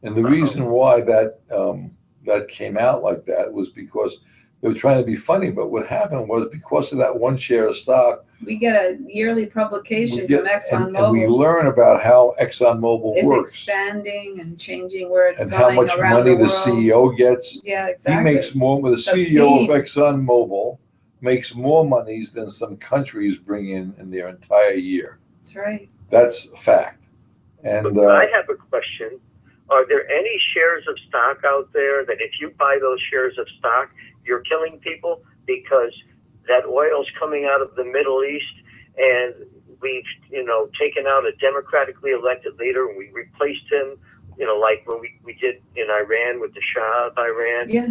that came out like that was because They were trying to be funny, but what happened was because of that one share of stock, We get a yearly publication from and we ExxonMobil. learn about how ExxonMobil It's works expanding and changing where it's and how going much around money the the world. CEO gets. Yeah, He exactly. makes more. The CEO of ExxonMobil makes more monies than some countries bring in their entire year. That's right. That's a fact. And I have a question. Are there any shares of stock out there that if you buy those shares of stock, you're killing people because that oil's coming out of the Middle East and we've, taken out a democratically elected leader and we replaced him, like when we did in Iran with the Shah of Iran. Yeah.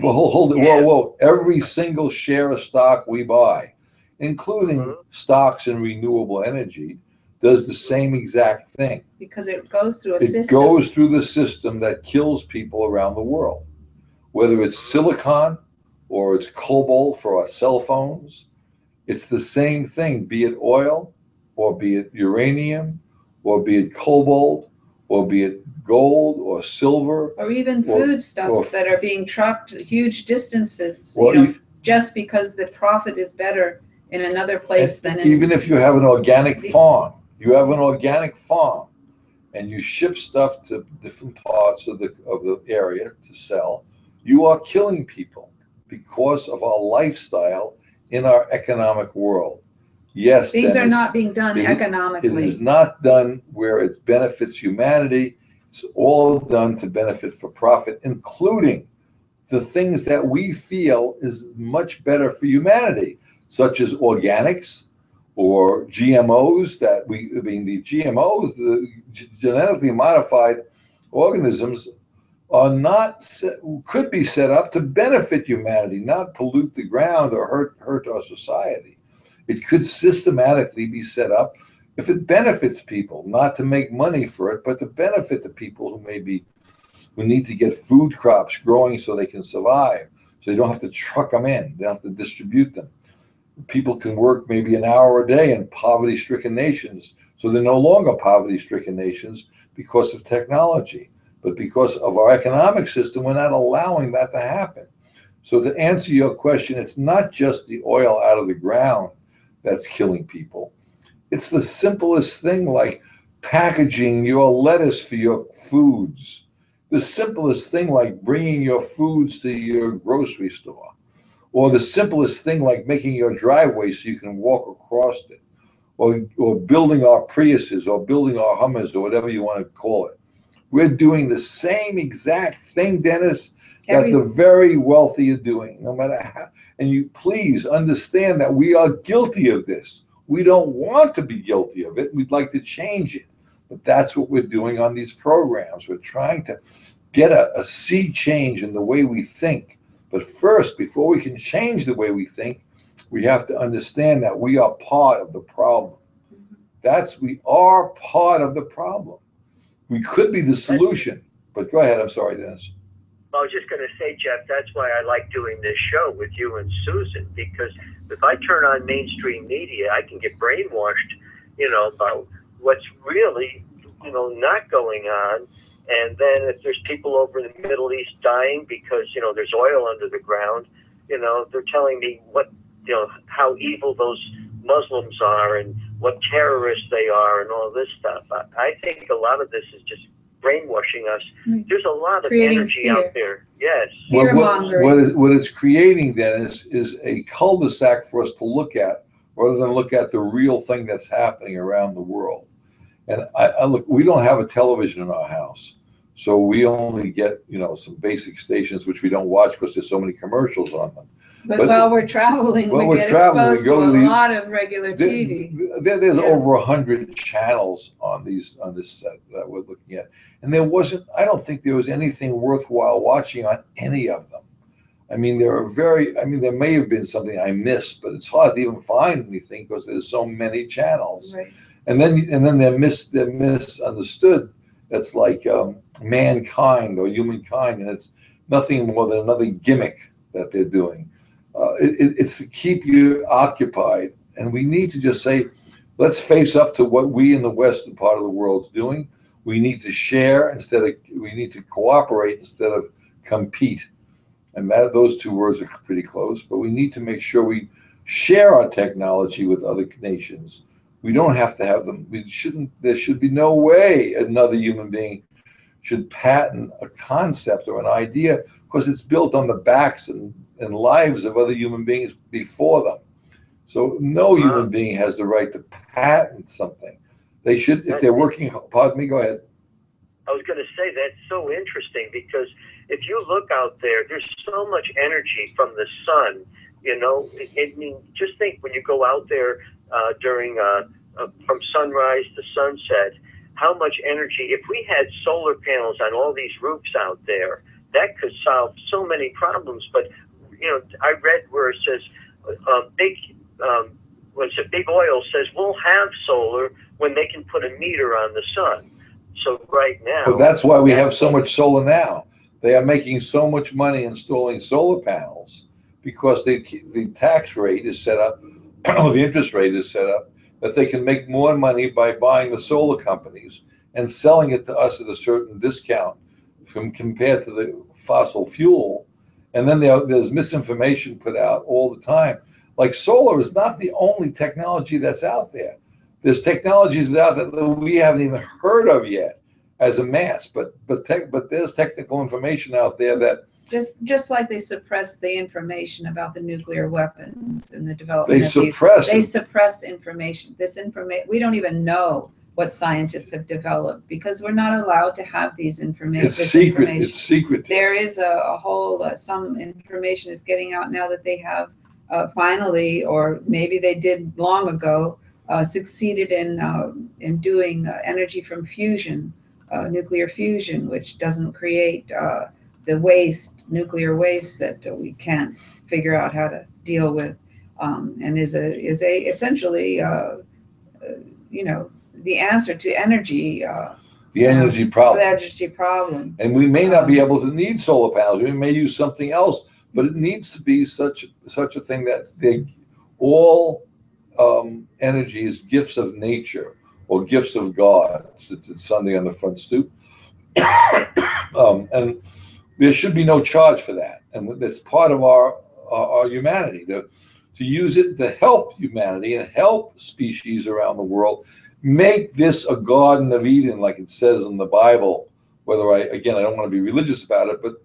Hold it. Yeah. Whoa. Every single share of stock we buy, including stocks in renewable energy, does the same exact thing. Because it goes through a system. It goes through the system that kills people around the world. Whether it's silicon or it's cobalt for our cell phones, it's the same thing, be it oil or be it uranium or be it cobalt or be it gold or silver. Or even foodstuffs that are being trucked huge distances, just because the profit is better in another place than in... Even if you have an organic farm, and you ship stuff to different parts of the area to sell, you are killing people because of our lifestyle in our economic world. Yes, things are not being done economically. It is not done where it benefits humanity. It's all done to benefit for profit, including the things that we feel is much better for humanity, such as organics or GMOs. The GMOs, the genetically modified organisms, could be set up to benefit humanity, not pollute the ground or hurt our society. It could systematically be set up if it benefits people, not to make money for it, but to benefit the people who need to get food crops growing so they can survive, so they don't have to truck them in, they don't have to distribute them. People can work maybe an hour a day in poverty-stricken nations, so they're no longer poverty-stricken nations because of technology. But because of our economic system, we're not allowing that to happen. So to answer your question, it's not just the oil out of the ground that's killing people. It's the simplest thing, like packaging your lettuce for your foods. The simplest thing, like bringing your foods to your grocery store. Or the simplest thing, like making your driveway so you can walk across it. Or building our Priuses, or building our Hummers, or whatever you want to call it. We're doing the same exact thing, Dennis, that the very wealthy are doing, no matter how. And you please understand that we are guilty of this. We don't want to be guilty of it. We'd like to change it. But that's what we're doing on these programs. We're trying to get a sea change in the way we think. But first, before we can change the way we think, we have to understand that we are part of the problem. We are part of the problem. We could be the solution. But go ahead. I'm sorry, Dennis. I was just going to say, Jeff, that's why I like doing this show with you and Susan, because if I turn on mainstream media, I can get brainwashed, about what's really, not going on. And then if there's people over in the Middle East dying because, there's oil under the ground, they're telling me how evil those Muslims are and what terrorists they are and all this stuff. I think a lot of this is just brainwashing us. There's a lot of energy out there. Yes. What it's creating, Dennis, is a cul-de-sac for us to look at rather than look at the real thing that's happening around the world. And I look, we don't have a television in our house. So we only get, some basic stations, which we don't watch because there's so many commercials on them. But while we're traveling, we get exposed to a lot of regular TV. There's over 100 channels on this set that we're looking at. And I don't think there was anything worthwhile watching on any of them. I mean, there may have been something I missed, but it's hard to even find anything because there's so many channels. Right. And then they're misunderstood. It's like mankind or humankind, and it's nothing more than another gimmick that they're doing. It's to keep you occupied, and we need to just say, let's face up to what we in the Western part of the world is doing. We need to share we need to cooperate instead of compete. And that those two words are pretty close, but we need to make sure we share our technology with other nations. We don't have to have them. We shouldn't. There should be no way another human being should patent a concept or an idea because it's built on the backs and lives of other human beings before them. So no human being has the right to patent something. They should, if they're working. Pardon me. Go ahead. I was going to say that's so interesting because if you look out there, there's so much energy from the sun. You know, I mean, just think when you go out there during from sunrise to sunset, how much energy. If we had solar panels on all these roofs out there, that could solve so many problems. But you know, I read where it says Big Oil says we'll have solar when they can put a meter on the sun. So right now, but that's why we have so much solar now. They are making so much money installing solar panels because the tax rate is set up, or the interest rate is set up, that they can make more money by buying the solar companies and selling it to us at a certain discount compared to the fossil fuel. And then there's misinformation put out all the time. Like solar is not the only technology that's out there. There's technologies out there that we haven't even heard of yet as a mass, but there's technical information out there that just like they suppress the information about the nuclear weapons and the development they suppress information. We don't even know what scientists have developed because we're not allowed to have these information. It's secret. It's secret. There is a whole some information is getting out now that they have finally, or maybe they did long ago, succeeded in doing energy from fusion, nuclear fusion, which doesn't create the nuclear waste that we can't figure out how to deal with, and is essentially you know, the answer to energy. The energy problem. The energy problem. And we may not be able to need solar panels. We may use something else, but it needs to be such a thing that all energy is gifts of nature or gifts of God. It's Sunday on the Front Stoop. And there should be no charge for that. And it's part of our humanity to use it to help humanity and help species around the world. Make this a Garden of Eden, like it says in the Bible. Whether I don't want to be religious about it, but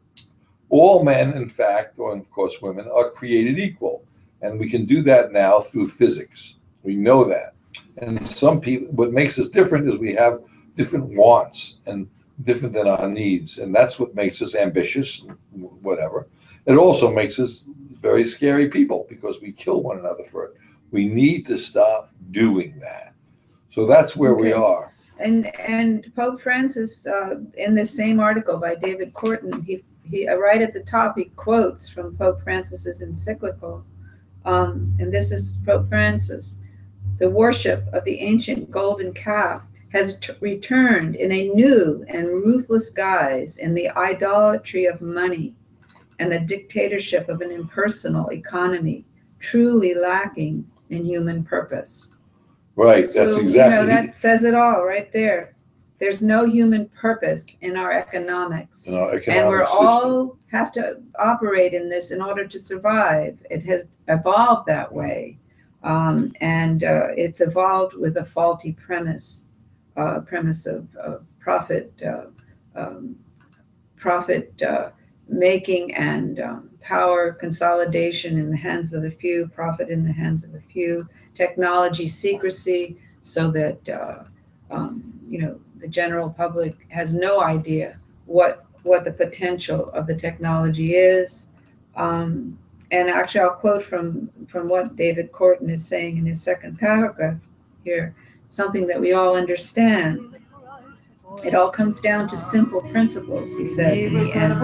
all men, in fact, or of course women, are created equal. And we can do that now through physics. We know that. And some people, what makes us different is we have different wants and different than our needs. And that's what makes us ambitious, whatever. It also makes us very scary people because we kill one another for it. We need to stop doing that. So that's where we are. And Pope Francis, in this same article by David Corton, he right at the top, he quotes from Pope Francis's encyclical. And this is Pope Francis. The worship of the ancient golden calf has returned in a new and ruthless guise in the idolatry of money and the dictatorship of an impersonal economy, truly lacking in human purpose. Right, So, that's exactly. You know, that says it all right there. There's no human purpose in our economics. In our economic And we're system. all have to operate in this in order to survive. It has evolved that way. And it's evolved with a faulty premise of profit making and power consolidation in the hands of a few, profit in the hands of a few, technology secrecy, so that you know, the general public has no idea what the potential of the technology is. And actually, I'll quote from what David Corton is saying in his second paragraph here, something that we all understand. It all comes down to simple principles, he says in the end.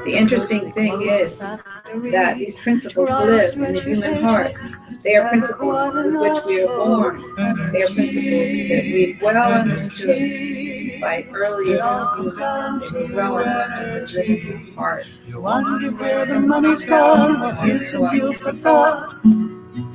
The interesting thing is that these principles live in the human heart. They are principles with which we are born. They are principles that we've well understood by earliest humans. They were well understood that live in the heart. You wonder where the money's gone. Well, here's some fuel for thought.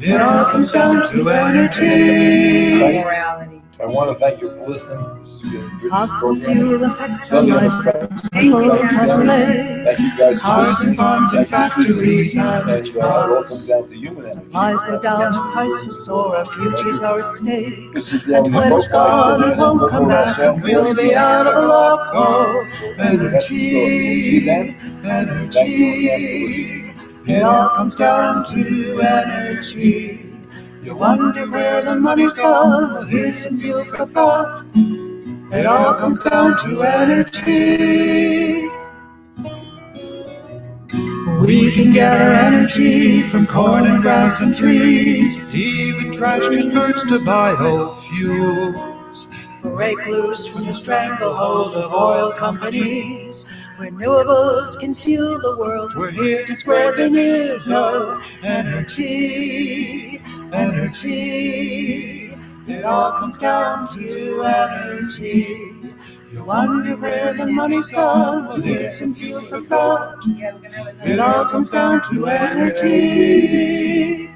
It all comes down to energy. Morality. I want to thank you for listening. This has been Bridget's Fossil program. fuel effects on Sunday on life. the Friends. Thank you, Peoples guys. have Dennis. laid. Thank you guys for Cars listening. and farms and Thank you, Susan. factories And and it all comes down to human energy. Supplies go down, prices soar, our futures are at stake. This is the And only when folk it's gone, it won't come back, and we'll be out of luck. Oh, That's the story. We'll see you then. energy. Thank you again for listening. It all comes down to energy. You wonder where the money's gone? Well, here's some fuel for thought. It all comes down to energy. We can get our energy from corn and grass and trees. Even trash converts to biofuels. Break loose from the stranglehold of oil companies. renewables can fuel the world. We're here to spread the news of energy, energy. It all comes down to energy. You wonder where the money's gone? Well, here's some fuel for thought. Yeah, we're gonna have another. It all comes down to energy.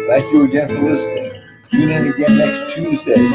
Thank you again for listening. Tune in again next Tuesday.